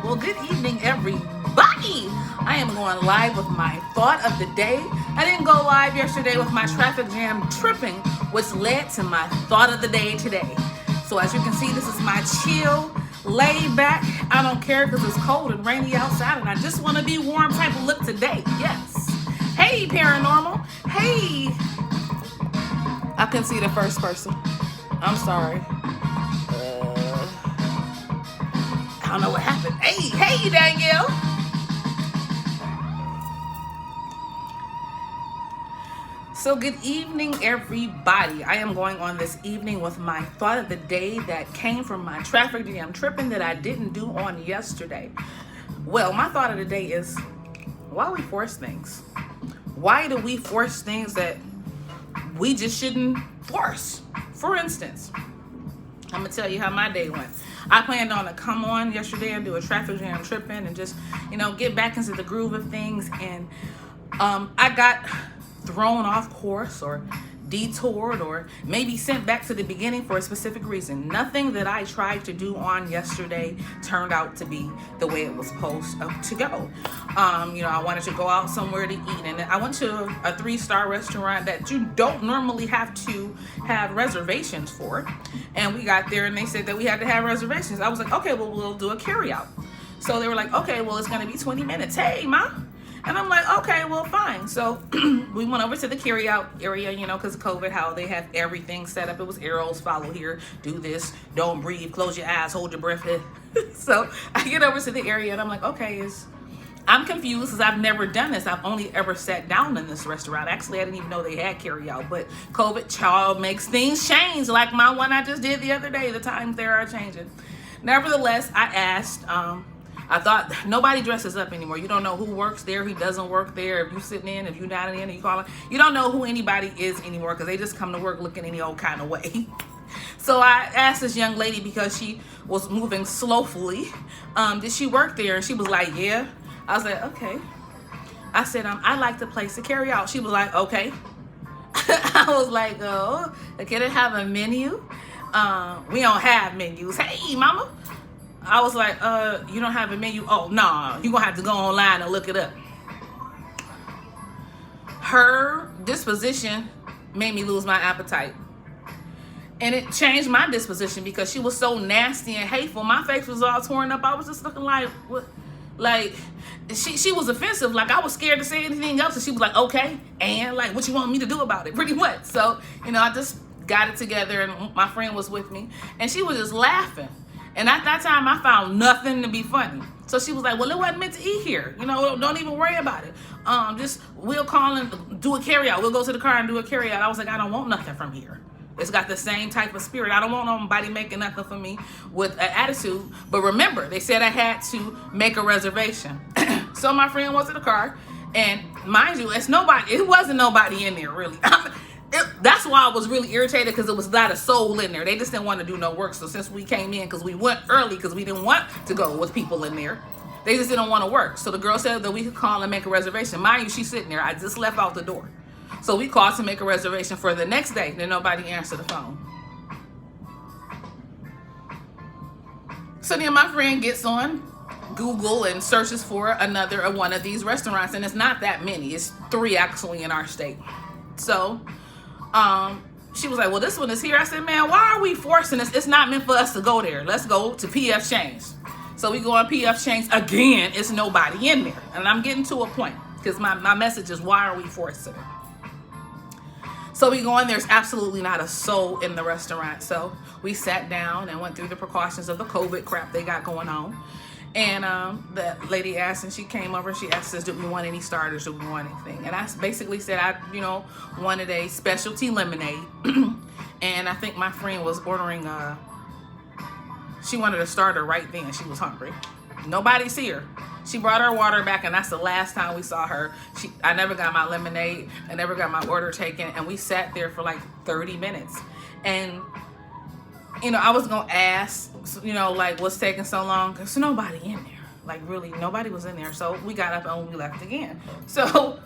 Well, good evening, everybody. I am going live with my thought of the day. I didn't go live yesterday with my traffic jam tripping, which led to my thought of the day today. So as you can see, this is my chill, laid back, I don't care because it's cold and rainy outside and I just want to be warm type of look today. Yes. Hey, paranormal. Hey. I couldn't see the first person. I'm sorry. I don't know what happened. Hey, Danielle. So good evening, everybody. I am going on this evening with my thought of the day that came from my traffic jam tripping that I didn't do on yesterday. Well, my thought of the day is, why we force things? Why do we force things that we just shouldn't force? For instance, I'm gonna tell you how my day went. I planned on to come on yesterday and do a traffic jam tripping and just, get back into the groove of things. And I got thrown off course or detoured or maybe sent back to the beginning for a specific reason. Nothing that I tried to do on yesterday turned out to be the way it was supposed to go. I wanted to go out somewhere to eat, and I went to a 3-star restaurant that you don't normally have to have reservations for. And we got there and they said that we had to have reservations. I was like, okay, well, we'll do a carry out. So they were like, okay, well, it's going to be 20 minutes. Hey, Ma. And I'm like, okay, well, fine. So we went over to the carry-out area, because of COVID, how they have everything set up. It was arrows, follow here, do this, don't breathe, close your eyes, hold your breath. So I get over to the area and I'm like, okay, I'm confused because I've never done this. I've only ever sat down in this restaurant. Actually, I didn't even know they had carry-out, but COVID, child, makes things change. Like my one I just did the other day, the times there are changing. Nevertheless, I asked, I thought nobody dresses up anymore. You don't know who works there, who doesn't work there. If you're sitting in, if you're not in, and you call it, you don't know who anybody is anymore because they just come to work looking any old kind of way. So I asked this young lady because she was moving slowfully, did she work there? And she was like, yeah. I was like, okay. I said, I like the place to carry out. She was like, okay. I was like, oh, can it have a menu? We don't have menus. Hey, mama. I was like, you don't have a menu? Oh, no, you're going to have to go online and look it up. Her disposition made me lose my appetite. And it changed my disposition because she was so nasty and hateful. My face was all torn up. I was just looking like, what? Like, she was offensive. Like, I was scared to say anything else. And she was like, okay, and like, what you want me to do about it? Pretty much. So, I just got it together and my friend was with me. And she was just laughing. And at that time, I found nothing to be funny. So she was like, well, it wasn't meant to eat here. Don't even worry about it. We'll call and do a carry out. We'll go to the car and do a carry out. I was like, I don't want nothing from here. It's got the same type of spirit. I don't want nobody making nothing for me with an attitude. But remember, they said I had to make a reservation. So my friend went to the car. And mind you, it wasn't nobody in there, really. That's why I was really irritated because it was not a soul in there. They just didn't want to do no work. So since we came in, because we went early because we didn't want to go with people in there, they just didn't want to work. So the girl said that we could call and make a reservation. Mind you, she's sitting there. I just left out the door. So we called to make a reservation for the next day. Then nobody answered the phone. So then my friend gets on Google and searches for another one of these restaurants. And it's not that many. It's 3 actually in our state. So she was like, well, this one is here. I said, man, why are we forcing this? It's not meant for us to go there. Let's go to PF Chang's. So we go on PF Chang's again. It's nobody in there. And I'm getting to a point because my message is, why are we forcing it? So we go in, there's absolutely not a soul in the restaurant. So we sat down and went through the precautions of the COVID crap they got going on. And the lady asked, and she came over, she asked us, do we want any starters? Do we want anything? And I basically said, I wanted a specialty lemonade. And I think my friend was ordering, she wanted a starter right then. She was hungry. Nobody's here. She brought her water back, and that's the last time we saw her. I never got my lemonade. I never got my order taken. And we sat there for like 30 minutes. And I was going to ask, like, what's taking so long? There's nobody in there. Like, really, nobody was in there. So we got up and we left again. So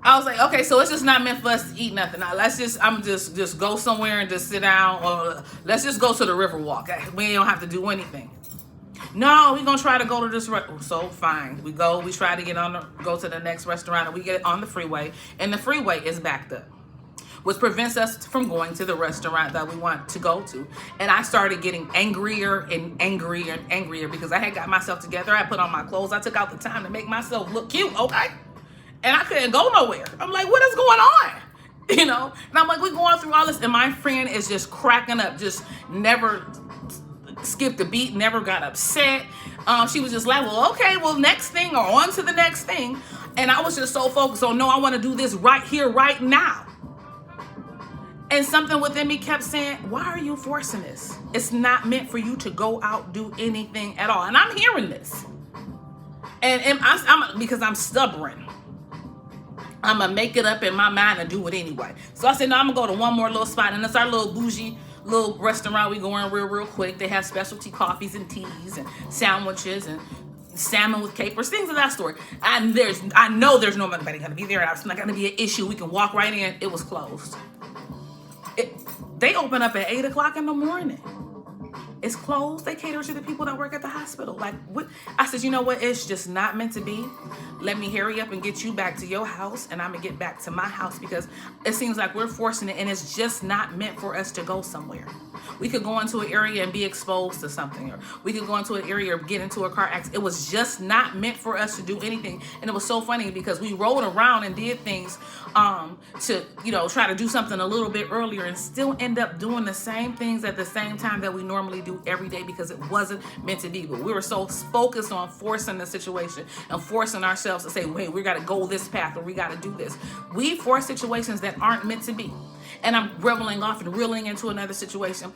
I was like, okay, so it's just not meant for us to eat nothing. Now, I'm just go somewhere and just sit down, or let's just go to the river walk. We don't have to do anything. No, we're gonna try to go to this. So fine, we go. We try to go to the next restaurant, and we get on the freeway, and the freeway is backed up, which prevents us from going to the restaurant that we want to go to. And I started getting angrier and angrier and angrier because I had got myself together. I put on my clothes. I took out the time to make myself look cute, okay? And I couldn't go nowhere. I'm like, what is going on? You know? And I'm like, we're going through all this. And my friend is just cracking up, just never skipped a beat, never got upset. She was just like, well, okay, well, next thing, or on to the next thing. And I was just so focused on, no, I want to do this right here, right now. And something within me kept saying, why are you forcing this? It's not meant for you to go out, do anything at all. And I'm hearing this. And I'm because I'm stubborn. I'm going to make it up in my mind and do it anyway. So I said, no, I'm going to go to one more little spot. And it's our little bougie little restaurant. We go in real quick. They have specialty coffees and teas and sandwiches and salmon with capers, things of that sort. And I know there's nobody going to be there. It's not going to be an issue. We can walk right in. It was closed. They open up at 8 o'clock in the morning. It's closed. They cater to the people that work at the hospital. Like, what? I said, you know what? It's just not meant to be. Let me hurry up and get you back to your house, and I'm going to get back to my house, because it seems like we're forcing it, and it's just not meant for us to go somewhere. We could go into an area and be exposed to something, or we could go into an area or get into a car accident. It was just not meant for us to do anything. And it was so funny because we rolled around and did things to, try to do something a little bit earlier, and still end up doing the same things at the same time that we normally do every day, because it wasn't meant to be. But we were so focused on forcing the situation and forcing ourselves to say, wait, we got to go this path, or we got to do this. We force situations that aren't meant to be. And I'm reveling off and reeling into another situation.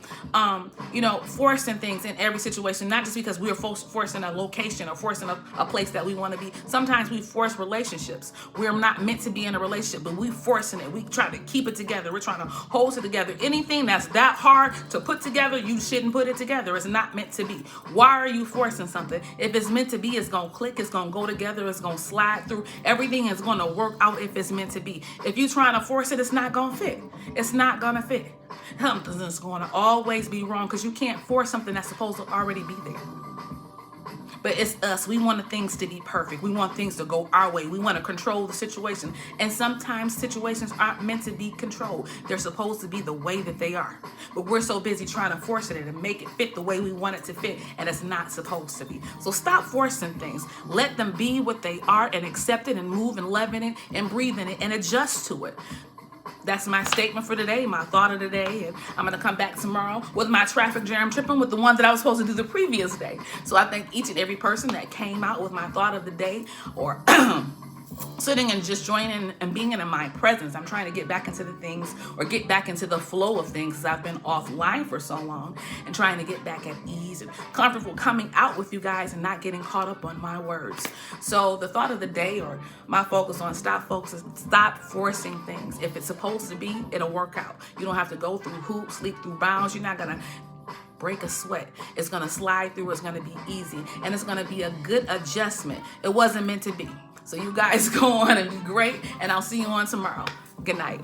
Forcing things in every situation, not just because we're forcing a location or forcing a place that we want to be. Sometimes we force relationships. We're not meant to be in a relationship, but we forcing it. We try to keep it together. We're trying to hold it together. Anything that's that hard to put together, you shouldn't put it together. It's not meant to be. Why are you forcing something? If it's meant to be, it's going to click. It's going to go together. It's going to slide through. Everything is going to work out if it's meant to be. If you're trying to force it, it's not going to fit. It's not going to fit. Something's going to always be wrong, because you can't force something that's supposed to already be there. But it's us. We want things to be perfect. We want things to go our way. We want to control the situation. And sometimes situations aren't meant to be controlled. They're supposed to be the way that they are. But we're so busy trying to force it and make it fit the way we want it to fit, and it's not supposed to be. So stop forcing things. Let them be what they are, and accept it, and move and live in it and breathe in it and adjust to it. That's my statement for today, my thought of the day. And I'm going to come back tomorrow with my traffic jam tripping with the one that I was supposed to do the previous day. So I thank each and every person that came out with my thought of the day, or sitting and just joining and being in my presence. I'm trying to get back into the things, or get back into the flow of things, because I've been offline for so long, and trying to get back at ease and comfortable coming out with you guys and not getting caught up on my words. So the thought of the day, or my focus on stop forcing things. If it's supposed to be, it'll work out. You don't have to go through hoops, leap through bounds. You're not going to break a sweat. It's going to slide through. It's going to be easy, and it's going to be a good adjustment. It wasn't meant to be. So you guys go on and be great, and I'll see you on tomorrow. Good night.